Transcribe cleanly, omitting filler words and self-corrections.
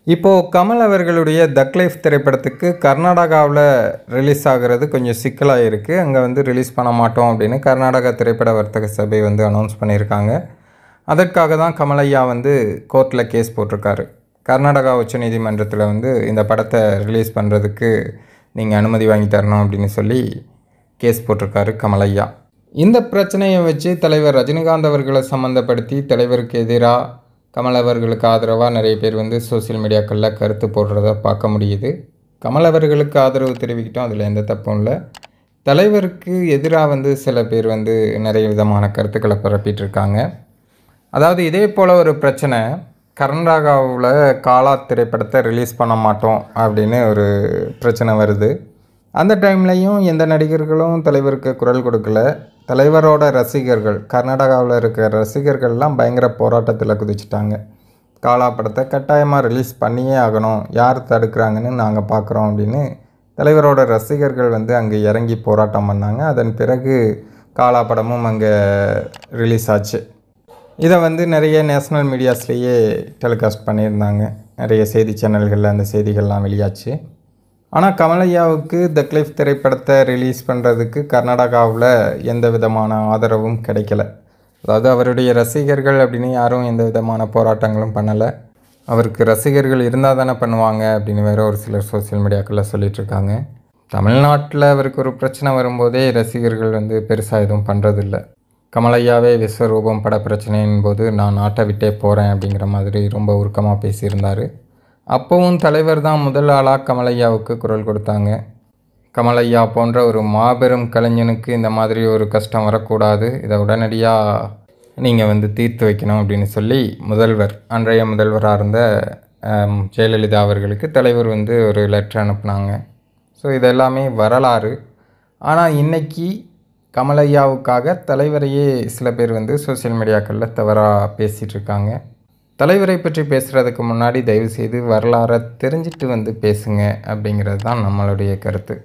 இப்போது கமல் அவர்களுடைய தக் லைஃப் திரைப்படத்துக்கு கர்நாடகாவில் ரிலீஸ் ஆகிறது கொஞ்சம் சிக்கலாக இருக்குது. அங்கே வந்து ரிலீஸ் பண்ண மாட்டோம் அப்படின்னு கர்நாடகா திரைப்பட வர்த்தக சபை வந்து அனௌன்ஸ் பண்ணியிருக்காங்க. அதற்காக தான் கமலையா வந்து கோர்ட்டில் கேஸ் போட்டிருக்காரு. கர்நாடகா உச்சநீதிமன்றத்தில் வந்து இந்த படத்தை ரிலீஸ் பண்ணுறதுக்கு நீங்கள் அனுமதி வாங்கி தரணும் அப்படின்னு சொல்லி கேஸ் போட்டிருக்காரு கமலையா. இந்த பிரச்சனையை வச்சு தலைவர் ரஜினிகாந்த் அவர்களை சம்மந்தப்படுத்தி தலைவருக்கு எதிராக கமல் அவர்களுக்கு ஆதரவாக நிறைய பேர் வந்து சோசியல் மீடியாக்களில் கருத்து போடுறத பார்க்க முடியுது. கமல் அவர்களுக்கு ஆதரவு தெரிவிக்கிட்டோம், அதில் எந்த தப்பும் இல்லை. தலைவருக்கு எதிராக வந்து சில பேர் வந்து நிறைய விதமான கருத்துக்களை பரப்பிட்டு இருக்காங்க. அதாவது இதே போல் ஒரு பிரச்சனை கர்நாடகாவில் காலா திரைப்படத்தை ரிலீஸ் பண்ண மாட்டோம் அப்படின்னு ஒரு பிரச்சனை வருது. அந்த டைம்லையும் எந்த நடிகர்களும் தலைவருக்கு குரல் கொடுக்கல. தலைவரோட ரசிகர்கள், கர்நாடகாவில் இருக்கிற ரசிகர்கள்லாம் பயங்கர போராட்டத்தில் குதிச்சிட்டாங்க. காலா படத்தை கட்டாயமாக ரிலீஸ் பண்ணியே ஆகணும், யார் தடுக்கிறாங்கன்னு நாங்கள் பார்க்குறோம் அப்படின்னு தலைவரோட ரசிகர்கள் வந்து அங்கே இறங்கி போராட்டம் பண்ணாங்க. அதன் பிறகு காலா படமும் அங்கே ரிலீஸ் ஆச்சு. இதை வந்து நிறைய நேஷ்னல் மீடியாஸ்லேயே டெலிகாஸ்ட் பண்ணியிருந்தாங்க. நிறைய செய்தி சேனல்களில் அந்த செய்திகள்லாம் வெளியாச்சு. ஆனால் கமலையாவுக்கு தக் லைஃப் திரைப்படத்தை ரிலீஸ் பண்ணுறதுக்கு கர்நாடகாவில் எந்த விதமான ஆதரவும் கிடைக்கல. அதாவது அவருடைய ரசிகர்கள் அப்படின்னு யாரும் எந்த விதமான போராட்டங்களும் பண்ணலை. அவருக்கு ரசிகர்கள் இருந்தால் தானே பண்ணுவாங்க அப்படின்னு வேறு ஒரு சிலர் சோசியல் மீடியாக்களில் சொல்லிகிட்ருக்காங்க. தமிழ்நாட்டில் அவருக்கு ஒரு பிரச்சனை வரும்போதே ரசிகர்கள் வந்து பெருசாக எதுவும் பண்ணுறதில்ல. கமலையாவே விஸ்வரூபம் பட பிரச்சனையின் போது நான் நாட்டை விட்டே போகிறேன் அப்படிங்கிற மாதிரி ரொம்ப உருக்கமாக பேசியிருந்தார். அப்போவும் தலைவர் தான் முதல் ஆளாக கமலையாவுக்கு குரல் கொடுத்தாங்க. கமலையா போன்ற ஒரு மாபெரும் கலைஞனுக்கு இந்த மாதிரி ஒரு கஷ்டம் வரக்கூடாது, இதை உடனடியாக நீங்கள் வந்து தீர்த்து வைக்கணும் அப்படின்னு சொல்லி முதல்வர், அன்றைய முதல்வராக இருந்த ஜெயலலிதா அவர்களுக்கு தலைவர் வந்து ஒரு லெட்டர் அனுப்புனாங்க. ஸோ இதெல்லாமே வரலாறு. ஆனால் இன்றைக்கி கமலையாவுக்காக தலைவரையே சில பேர் வந்து சோசியல் மீடியாக்களில் தவறாக பேசிகிட்ருக்காங்க. தலைவரை பற்றி பேசுகிறதுக்கு முன்னாடி தயவுசெய்து வரலாறை தெரிஞ்சுட்டு வந்து பேசுங்க அப்படிங்கிறது தான் நம்மளுடைய கருத்து.